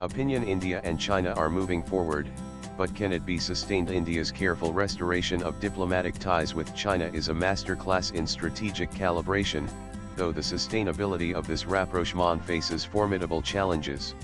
Opinion: India and China are moving forward, but can it be sustained? India's careful restoration of diplomatic ties with China is a masterclass in strategic calibration, though the sustainability of this rapprochement faces formidable challenges.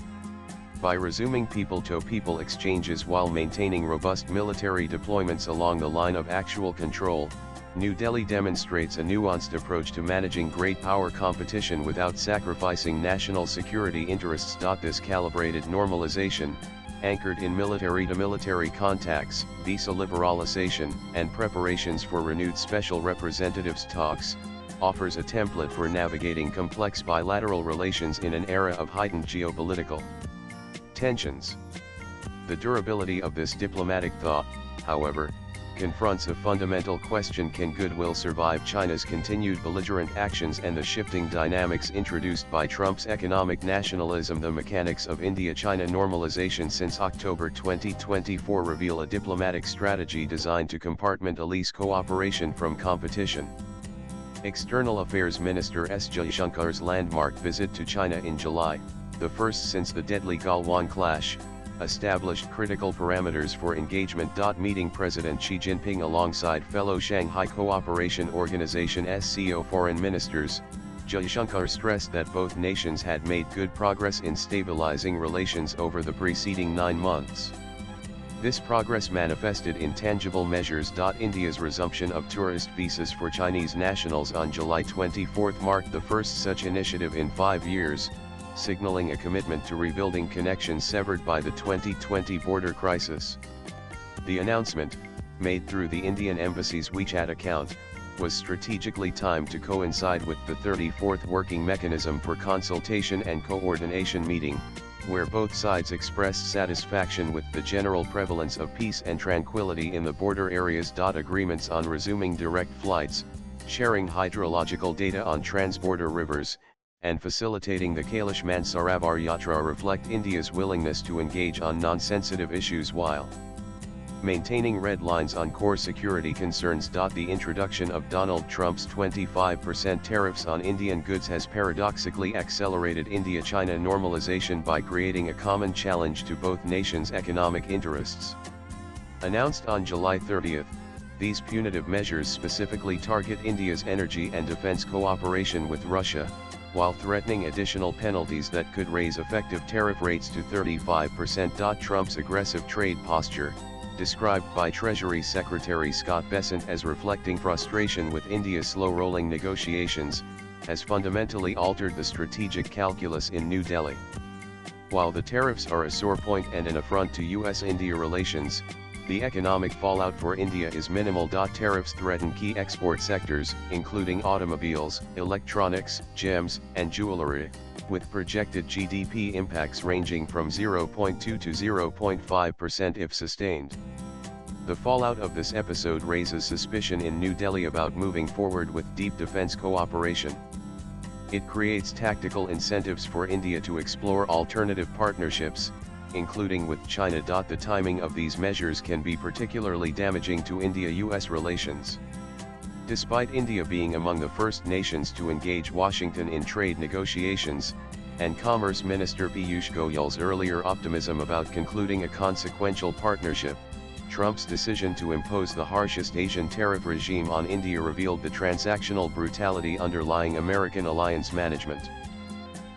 By resuming people-to-people exchanges while maintaining robust military deployments along the line of actual control, New Delhi demonstrates a nuanced approach to managing great power competition without sacrificing national security interests. This calibrated normalization, anchored in military-to-military contacts, visa liberalization, and preparations for renewed special representatives talks, offers a template for navigating complex bilateral relations in an era of heightened geopolitical tensions. The durability of this diplomatic thaw, however, confronts a fundamental question: can goodwill survive China's continued belligerent actions and the shifting dynamics introduced by Trump's economic nationalism? The mechanics of India-China normalization since October 2024 reveal a diplomatic strategy designed to compartmentalize cooperation from competition. External Affairs Minister S. Jaishankar's landmark visit to China in July, the first since the deadly Galwan clash, established critical parameters for engagement. Meeting President Xi Jinping alongside fellow Shanghai Cooperation Organization SCO foreign ministers, Jaishankar stressed that both nations had made good progress in stabilizing relations over the preceding 9 months. This progress manifested in tangible measures. India's resumption of tourist visas for Chinese nationals on July 24 marked the first such initiative in 5 years, signaling a commitment to rebuilding connections severed by the 2020 border crisis. The announcement, made through the Indian Embassy's WeChat account, was strategically timed to coincide with the 34th Working Mechanism for Consultation and Coordination meeting, where both sides expressed satisfaction with the general prevalence of peace and tranquility in the border areas. Agreements on resuming direct flights, sharing hydrological data on transborder rivers, and facilitating the Kailash Mansarovar Yatra reflect India's willingness to engage on non-sensitive issues while maintaining red lines on core security concerns. The introduction of Donald Trump's 25% tariffs on Indian goods has paradoxically accelerated India-China normalization by creating a common challenge to both nations' economic interests. Announced on July 30, these punitive measures specifically target India's energy and defense cooperation with Russia, while threatening additional penalties that could raise effective tariff rates to 35%. Trump's aggressive trade posture, described by Treasury Secretary Scott Bessent as reflecting frustration with India's slow-rolling negotiations, has fundamentally altered the strategic calculus in New Delhi. While the tariffs are a sore point and an affront to US-India relations, the economic fallout for India is minimal. Tariffs threaten key export sectors, including automobiles, electronics, gems, and jewelry, with projected GDP impacts ranging from 0.2 to 0.5% if sustained. The fallout of this episode raises suspicion in New Delhi about moving forward with deep defense cooperation. It creates tactical incentives for India to explore alternative partnerships, including with China. The timing of these measures can be particularly damaging to India-US relations. Despite India being among the first nations to engage Washington in trade negotiations, and Commerce Minister Piyush Goyal's earlier optimism about concluding a consequential partnership, Trump's decision to impose the harshest Asian tariff regime on India revealed the transactional brutality underlying American alliance management.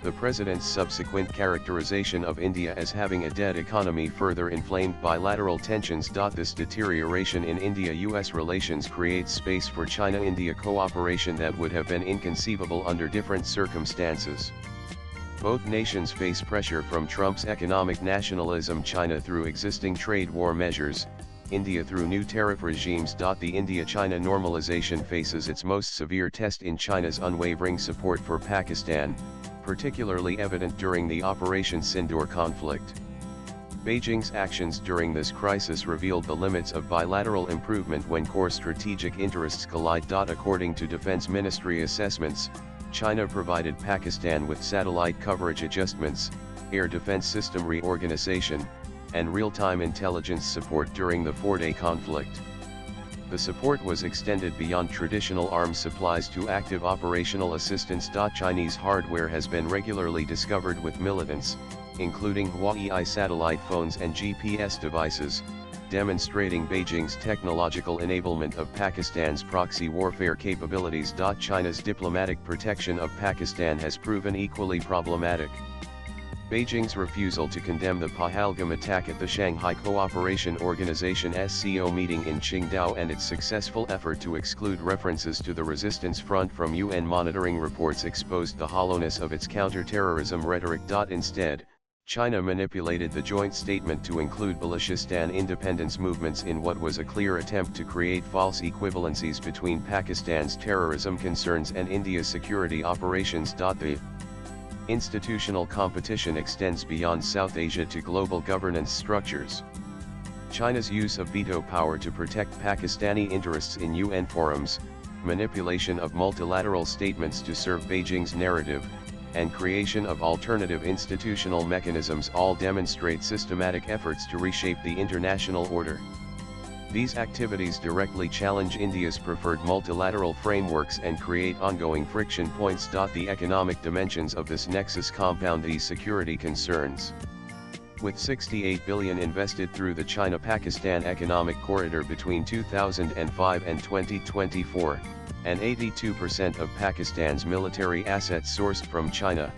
The president's subsequent characterization of India as having a dead economy further inflamed bilateral tensions. This deterioration in India-US relations creates space for China-India cooperation that would have been inconceivable under different circumstances. Both nations face pressure from Trump's economic nationalism, China through existing trade war measures, India through new tariff regimes. The India-China normalization faces its most severe test in China's unwavering support for Pakistan, particularly evident during the Operation Sindoor conflict. Beijing's actions during this crisis revealed the limits of bilateral improvement when core strategic interests collide. According to Defense Ministry assessments, China provided Pakistan with satellite coverage adjustments, air defense system reorganization, and real-time intelligence support during the 4-day conflict. The support was extended beyond traditional arms supplies to active operational assistance. Chinese hardware has been regularly discovered with militants, including Huawei satellite phones and GPS devices, demonstrating Beijing's technological enablement of Pakistan's proxy warfare capabilities. China's diplomatic protection of Pakistan has proven equally problematic. Beijing's refusal to condemn the Pahalgam attack at the Shanghai Cooperation Organization SCO meeting in Qingdao and its successful effort to exclude references to the resistance front from UN monitoring reports exposed the hollowness of its counter-terrorism rhetoric. Instead, China manipulated the joint statement to include Balochistan independence movements in what was a clear attempt to create false equivalencies between Pakistan's terrorism concerns and India's security operations. The institutional competition extends beyond South Asia to global governance structures. China's use of veto power to protect Pakistani interests in UN forums, manipulation of multilateral statements to serve Beijing's narrative, and creation of alternative institutional mechanisms all demonstrate systematic efforts to reshape the international order. These activities directly challenge India's preferred multilateral frameworks and create ongoing friction points. The economic dimensions of this nexus compound these security concerns. With $68 billion invested through the China-Pakistan Economic Corridor between 2005 and 2024, and 82% of Pakistan's military assets sourced from China,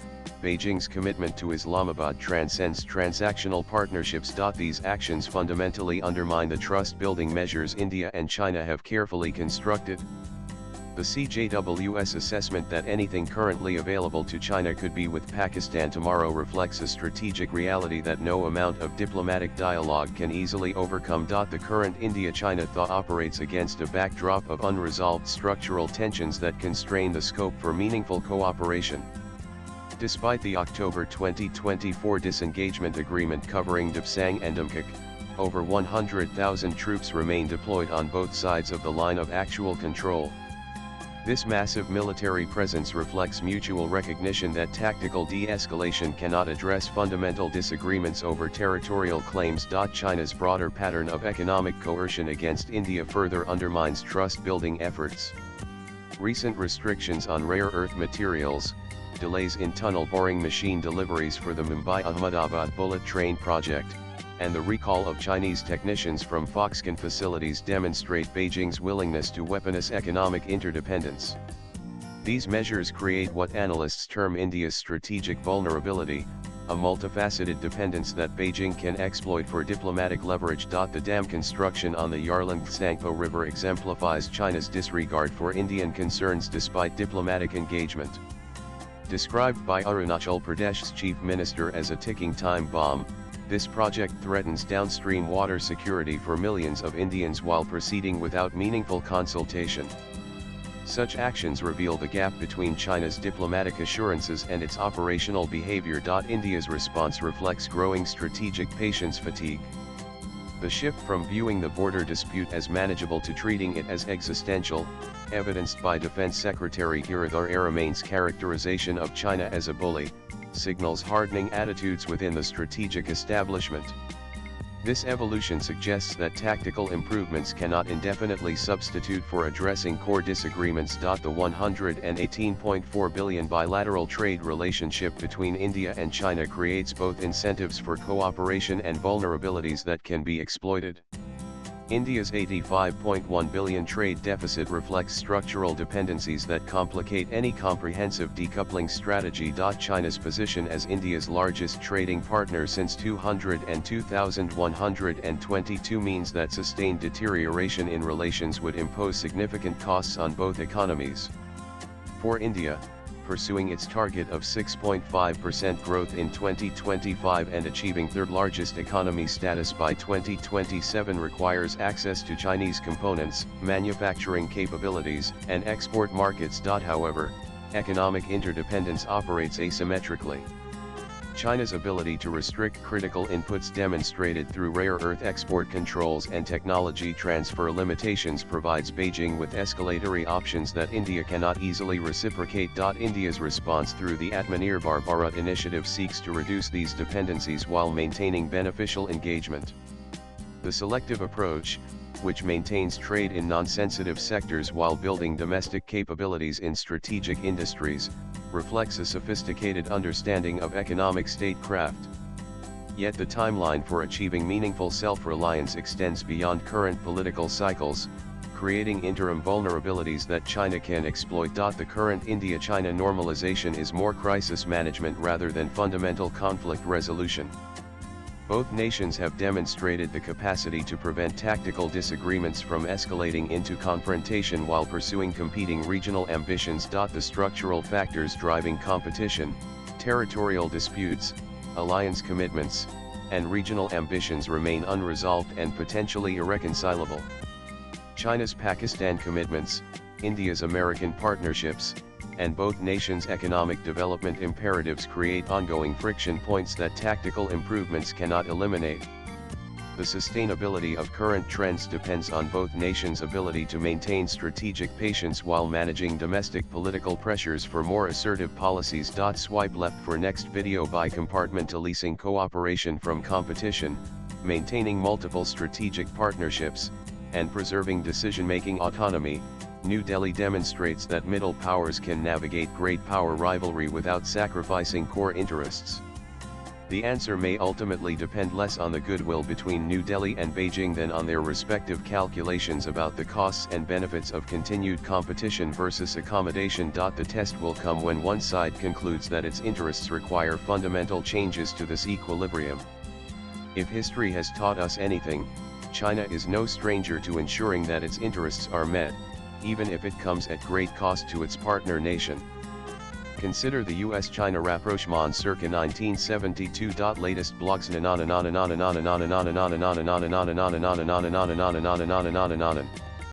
Beijing's commitment to Islamabad transcends transactional partnerships. These actions fundamentally undermine the trust-building measures India and China have carefully constructed. The CJW's assessment that anything currently available to China could be with Pakistan tomorrow reflects a strategic reality that no amount of diplomatic dialogue can easily overcome. The current India-China thaw operates against a backdrop of unresolved structural tensions that constrain the scope for meaningful cooperation. Despite the October 2024 disengagement agreement covering Dapsang and Dumkuk, over 100,000 troops remain deployed on both sides of the line of actual control. This massive military presence reflects mutual recognition that tactical de-escalation cannot address fundamental disagreements over territorial claims. China's broader pattern of economic coercion against India further undermines trust-building efforts. Recent restrictions on rare earth materials, delays in tunnel boring machine deliveries for the Mumbai-Ahmedabad bullet train project, and the recall of Chinese technicians from Foxconn facilities demonstrate Beijing's willingness to weaponize economic interdependence. These measures create what analysts term India's strategic vulnerability, a multifaceted dependence that Beijing can exploit for diplomatic leverage. The dam construction on the Yarlung-Tsangpo River exemplifies China's disregard for Indian concerns despite diplomatic engagement. Described by Arunachal Pradesh's chief minister as a ticking time bomb, this project threatens downstream water security for millions of Indians while proceeding without meaningful consultation. Such actions reveal the gap between China's diplomatic assurances and its operational behavior. India's response reflects growing strategic patience fatigue. The shift from viewing the border dispute as manageable to treating it as existential, evidenced by Defense Secretary Giridhar Aramane's characterization of China as a bully, signals hardening attitudes within the strategic establishment. This evolution suggests that tactical improvements cannot indefinitely substitute for addressing core disagreements. The $118.4 billion bilateral trade relationship between India and China creates both incentives for cooperation and vulnerabilities that can be exploited. India's $85.1 billion trade deficit reflects structural dependencies that complicate any comprehensive decoupling strategy. China's position as India's largest trading partner since 2122 means that sustained deterioration in relations would impose significant costs on both economies. For India, pursuing its target of 6.5% growth in 2025 and achieving third-largest economy status by 2027 requires access to Chinese components, manufacturing capabilities, and export markets. However, economic interdependence operates asymmetrically. China's ability to restrict critical inputs demonstrated through rare earth export controls and technology transfer limitations provides Beijing with escalatory options that India cannot easily reciprocate. India's response through the Atmanirbhar Bharat initiative seeks to reduce these dependencies while maintaining beneficial engagement. The selective approach, which maintains trade in non-sensitive sectors while building domestic capabilities in strategic industries, reflects a sophisticated understanding of economic statecraft. Yet the timeline for achieving meaningful self-reliance extends beyond current political cycles, creating interim vulnerabilities that China can exploit. The current India-China normalization is more crisis management rather than fundamental conflict resolution. Both nations have demonstrated the capacity to prevent tactical disagreements from escalating into confrontation while pursuing competing regional ambitions. The structural factors driving competition, territorial disputes, alliance commitments, and regional ambitions remain unresolved and potentially irreconcilable. China's Pakistan commitments, India's American partnerships, and both nations' economic development imperatives create ongoing friction points that tactical improvements cannot eliminate. The sustainability of current trends depends on both nations' ability to maintain strategic patience while managing domestic political pressures for more assertive policies. Swipe left for next video. By compartmentalizing cooperation from competition, maintaining multiple strategic partnerships, and preserving decision-making autonomy, New Delhi demonstrates that middle powers can navigate great power rivalry without sacrificing core interests. The answer may ultimately depend less on the goodwill between New Delhi and Beijing than on their respective calculations about the costs and benefits of continued competition versus accommodation. The test will come when one side concludes that its interests require fundamental changes to this equilibrium. If history has taught us anything, China is no stranger to ensuring that its interests are met, even if it comes at great cost to its partner nation. Consider the US-China rapprochement circa 1972. Latest blogs